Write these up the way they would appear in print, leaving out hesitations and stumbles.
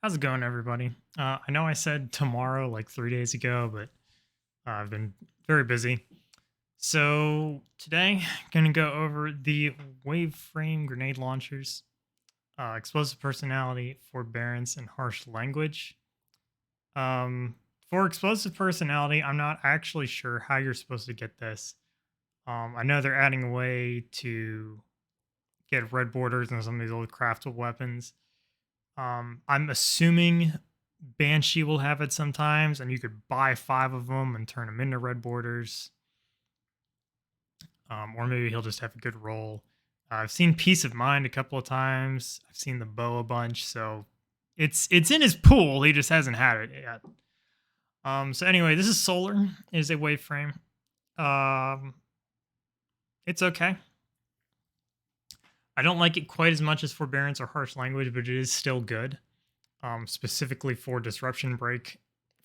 How's it going, everybody? I know I said tomorrow like 3 days ago, but I've been very busy. So today, gonna go over the Waveframe grenade launchers, explosive personality, forbearance, and harsh language. Um, for explosive personality, I'm not actually sure how you're supposed to get this. I know they're adding a way to get red borders on some of these old craftable weapons. I'm assuming Banshee will have it sometimes, and you could buy 5 of them and turn them into red borders. Or maybe he'll just have a good roll. I've seen Peace of Mind a couple of times. I've seen the bow a bunch, so it's in his pool. He just hasn't had it yet. So anyway, this is solar. It is a wave frame. Um, it's okay. I don't like it quite as much as Forbearance or Harsh Language, but it is still good. Specifically for Disruption Break.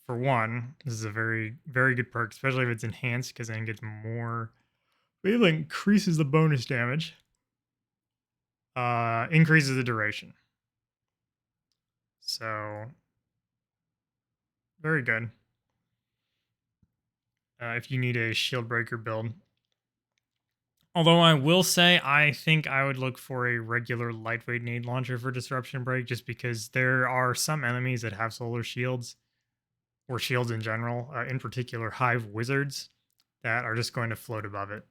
For one, this is a very, very good perk, especially if it's enhanced, because then it gets more. It like increases the bonus damage. Increases the duration. So, very good. If you need a shield breaker build. Although I will say, I think I would look for a regular lightweight nade launcher for Disruption Break, just because there are some enemies that have solar shields, or shields in general, in particular Hive Wizards, that are just going to float above it.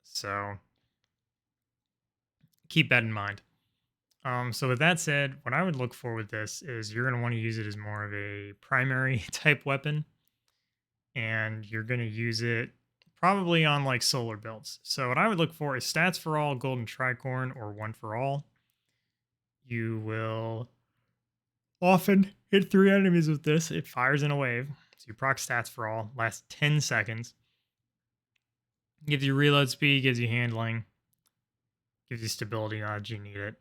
So keep that in mind. So with that said, what I would look for with this is you're going to want to use it as more of a primary type weapon, and you're going to use it probably on like solar builds. So what I would look for is stats for all, golden tricorn, or one for all. You will often hit 3 enemies with this. It fires in a wave. So you proc stats for all, lasts 10 seconds. Gives you reload speed, gives you handling, gives you stability knowledge you need it.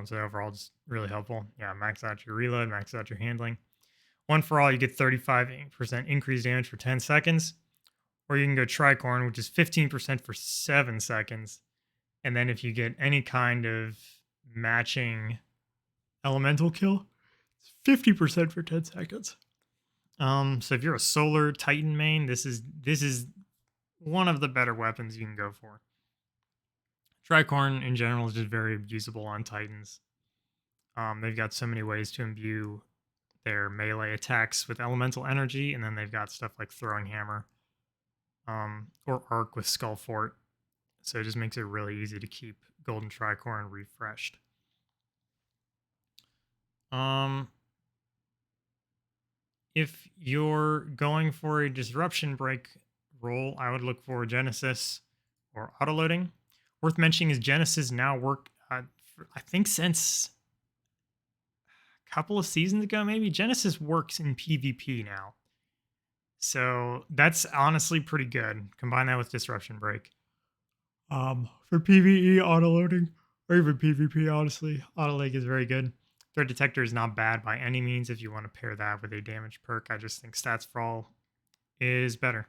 So overall, it's really helpful. Yeah, max out your reload, max out your handling. One for all, you get 35% increased damage for 10 seconds. Or you can go Tricorn, which is 15% for 7 seconds. And then if you get any kind of matching elemental kill, it's 50% for 10 seconds. So if you're a solar Titan main, this is one of the better weapons you can go for. Tricorn in general is just very usable on Titans. They've got so many ways to imbue their melee attacks with elemental energy, and then they've got stuff like Throwing Hammer, or Arc with Skull Fort. So it just makes it really easy to keep Golden Tricorn refreshed. If you're going for a Disruption Break roll, I would look for Genesis or Autoloading. Worth mentioning is Genesis now work, I think since a couple of seasons ago, maybe, Genesis works in PvP now. So that's honestly pretty good. Combine that with Disruption Break. For PvE, autoloading, or even PvP, honestly, autoloading is very good. Threat Detector is not bad by any means if you want to pair that with a damage perk. I just think Stats for All is better.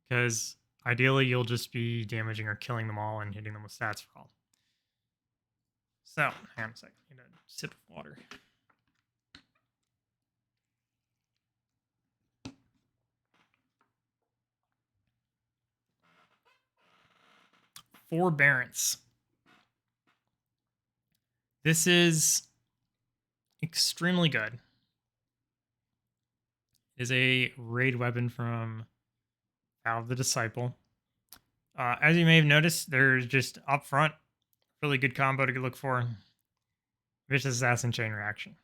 Because ideally, you'll just be damaging or killing them all and hitting them with Stats for All. So, hang on a second. I need a sip of water. Forebearance. This is extremely good. It is a raid weapon from Valve the Disciple. As you may have noticed, there's just up front really good combo to look for. Vicious Assassin Chain Reaction.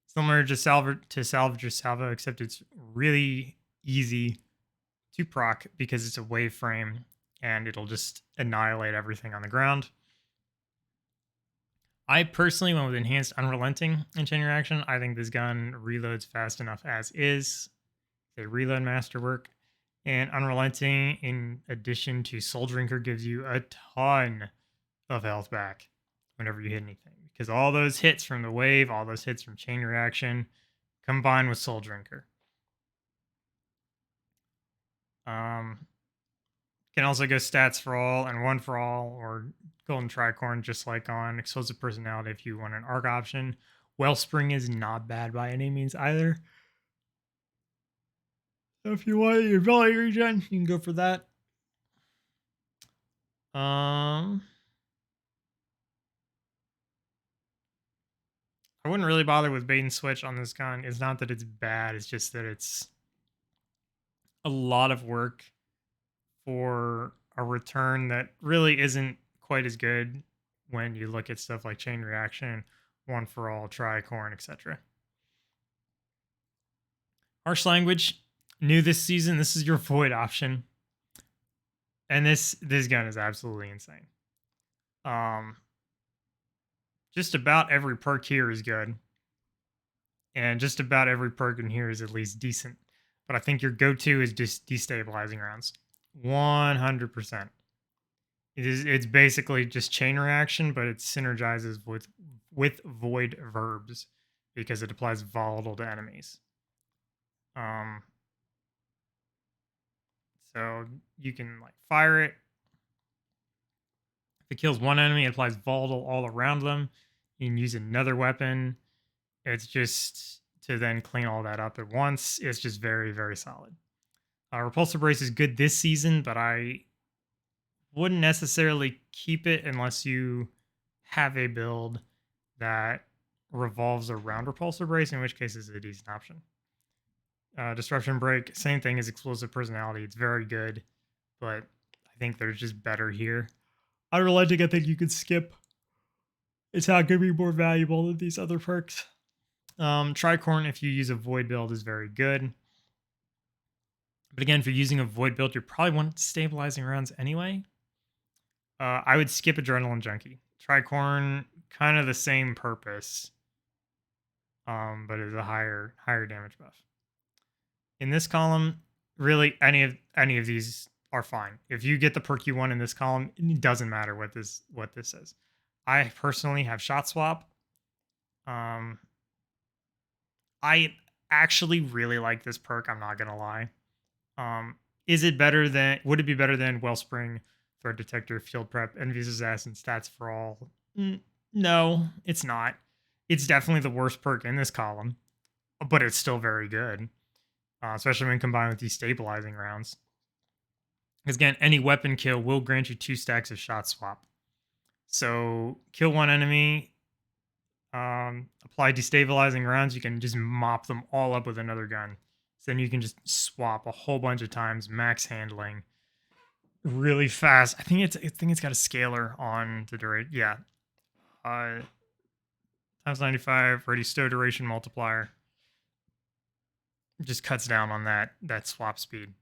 Similar to Salvage or Salvo, except it's really easy to proc because it's a wave frame and it'll just annihilate everything on the ground. I personally went with Enhanced Unrelenting in Chain Reaction. I think this gun reloads fast enough as is. The reload masterwork. And Unrelenting, in addition to Soul Drinker, gives you a ton of health back whenever you hit anything. Because all those hits from the wave, all those hits from Chain Reaction, combined with Soul Drinker. Can also go stats for all and one for all, or golden tricorn, just like on explosive personality if you want an arc option. Wellspring is not bad by any means either. So if you want your ability regen, you can go for that. I wouldn't really bother with bait and switch on this gun. It's not that it's bad, it's just that it's a lot of work for a return that really isn't quite as good when you look at stuff like chain reaction, one for all, tricorn, etc. Harsh language, new this season. This is your void option, and this gun is absolutely insane. Um, just about every perk here is good, and just about every perk in here is at least decent. But I think your go-to is just destabilizing rounds, 100%. It's basically just chain reaction, but it synergizes with void verbs because it applies volatile to enemies. Um, so you can like fire it. If it kills one enemy, it applies volatile all around them. You can use another weapon. It's just to then clean all that up at once. It's just very, very solid. Repulsor Brace is good this season, but I wouldn't necessarily keep it unless you have a build that revolves around Repulsor Brace, in which case it's a decent option. Disruption Break, same thing as Explosive Personality. It's very good, but I think there's just better here. Unrelenting, I think you could skip. It's not going to be more valuable than these other perks. Tricorn, if you use a Void build, is very good. But again, if you're using a Void build, you probably want stabilizing rounds anyway. I would skip Adrenaline Junkie. Tricorn, kind of the same purpose, but is a higher damage buff. In this column, really any of these are fine. If you get the perk you want in this column, it doesn't matter what this is. I personally have Shot Swap. I actually really like this perk. I'm not gonna lie. Would it be better than Wellspring, Threat Detector, Field Prep, Envious Assassin, Stats for All? No, it's not. It's definitely the worst perk in this column, but it's still very good, especially when combined with these stabilizing rounds. Because again, any weapon kill will grant you 2 stacks of Shot Swap. So kill one enemy, apply destabilizing rounds, you can just mop them all up with another gun. So then you can just swap a whole bunch of times, max handling, really fast. I think it's got a scaler on the duration. Yeah, times 95 ready stow duration multiplier. It just cuts down on that swap speed.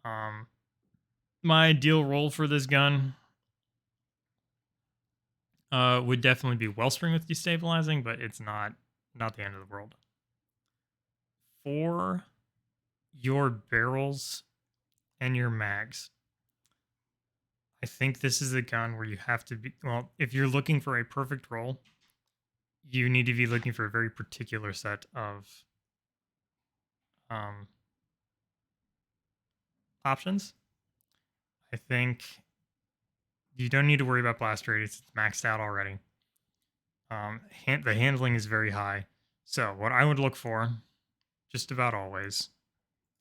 My ideal role for this gun would definitely be Wellspring with destabilizing, but it's not the end of the world. For your barrels and your mags, I think this is a gun where you have to be, well, if you're looking for a perfect roll, you need to be looking for a very particular set of options. I think you don't need to worry about blast radius. It's maxed out already. The handling is very high. So what I would look for, just about always,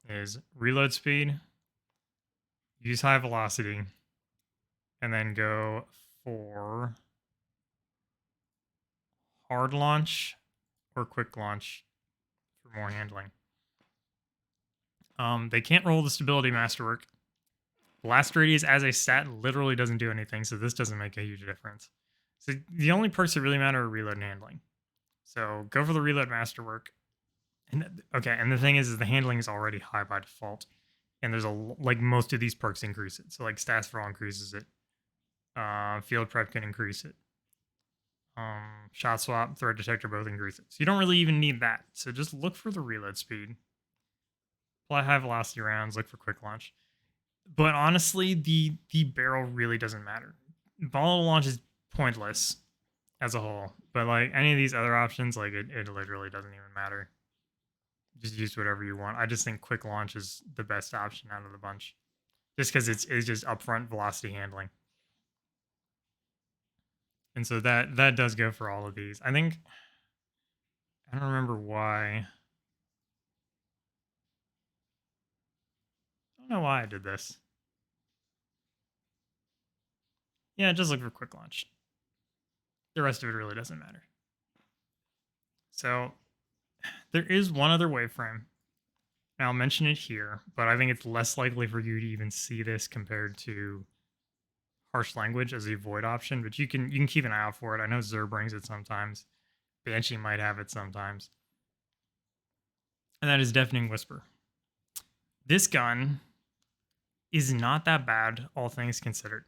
is reload speed, use high velocity, and then go for hard launch or quick launch for more handling. They can't roll the stability masterwork. Blast radius as a stat literally doesn't do anything, so this doesn't make a huge difference. So the only perks that really matter are reload and handling. So go for the reload masterwork. And okay, and the thing is the handling is already high by default, and there's like most of these perks increase it. So like stats for all increases it. Field prep can increase it. Shot swap, threat detector both increase it. So you don't really even need that. So just look for the reload speed. Apply high velocity rounds. Look for quick launch. But honestly, the barrel really doesn't matter. Volatile launch is pointless as a whole. But like any of these other options, like it literally doesn't even matter. Just use whatever you want. I just think quick launch is the best option out of the bunch. just because it's just upfront velocity handling. And so that does go for all of these. I think I don't remember why. I don't know why I did this. Yeah, just look for quick launch. The rest of it really doesn't matter. So there is one other waveframe. And I'll mention it here, but I think it's less likely for you to even see this compared to harsh language as a void option. But you can keep an eye out for it. I know Zer brings it sometimes. Banshee might have it sometimes. And that is Deafening Whisper. This gun is not that bad, all things considered.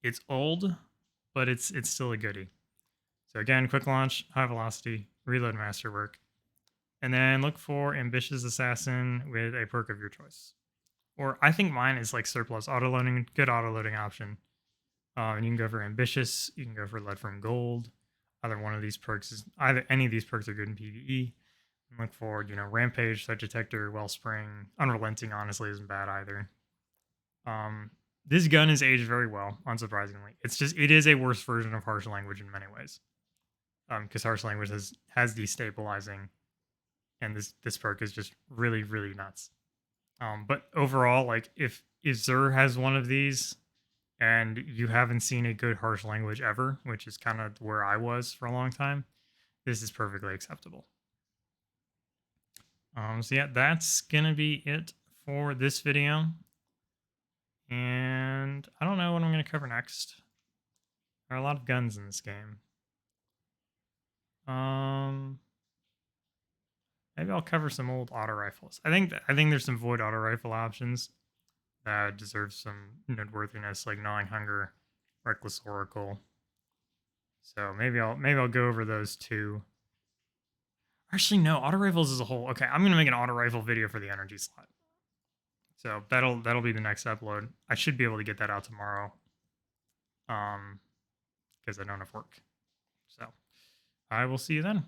It's old, but it's still a goodie. So again, quick launch, high velocity, reload masterwork, and then look for Ambitious Assassin with a perk of your choice. Or I think mine is like surplus autoloading, good autoloading option. And you can go for Ambitious, you can go for Lead from Gold. Either one of these perks is either any of these perks are good in PvE. And look for, Rampage, Threat Detector, Wellspring, Unrelenting honestly isn't bad either. This gun is aged very well, unsurprisingly. It is a worse version of harsh language in many ways. Because harsh language has destabilizing, and this perk is just really, really nuts. But overall, like if Zer has one of these and you haven't seen a good harsh language ever, which is kind of where I was for a long time, this is perfectly acceptable. So yeah, that's gonna be it for this video. And I don't know what I'm gonna cover next. There are a lot of guns in this game. Maybe I'll cover some old auto rifles. I think there's some void auto rifle options that deserve some noteworthiness, like Gnawing Hunger, Reckless Oracle. So maybe I'll go over those two. Actually, no, auto rifles as a whole. Okay, I'm gonna make an auto rifle video for the energy slot. So that'll be the next upload. I should be able to get that out tomorrow. Because I don't have work. So I will see you then.